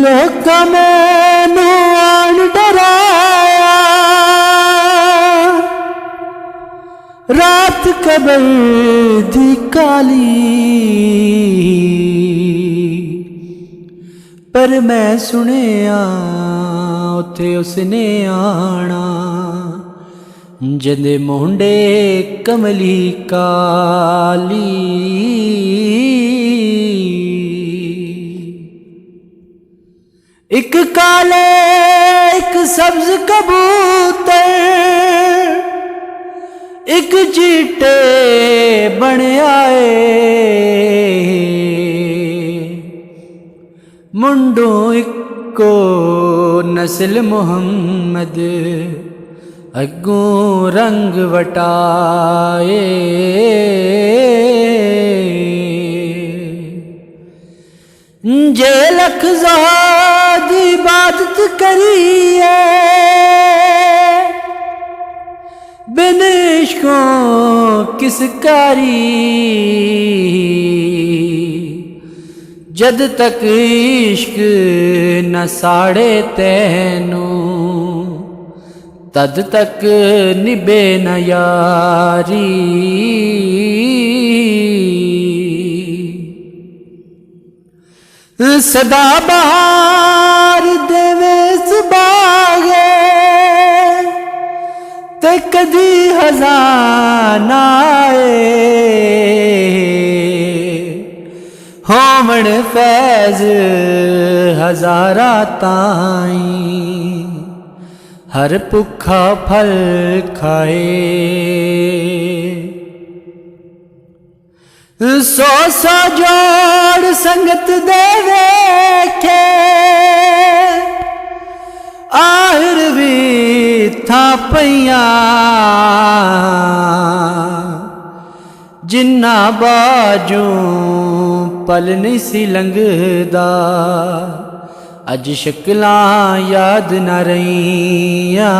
लोका मैनू आन डराया, रात कबर दी काली, पर मैं सुनिया उथे उसने आना, जिंदे मोंडे कमली काली। एक काले एक सब्ज कबूतर, एक चीटे बन आए, मुंडो इको नस्ल मुहम्मद, अगों रंग वटाए। जे लख ज़ाद इबादत करिए, बिन इश्कों किस कारी, जद तक इश्क न साड़े तैनू, तद तक निभे न यारी। सदा बहार देवे सुबागे, ते कदी खजाना आए, होमण फैज हजारा ताई, हर भुखा फल खाए। सौ सौ जोड़ संगत दे वेखे, आहिर भी था पईया, जिन्ना बाजू पल नहीं सी लंघदा, अज शक्लां याद न रहियां।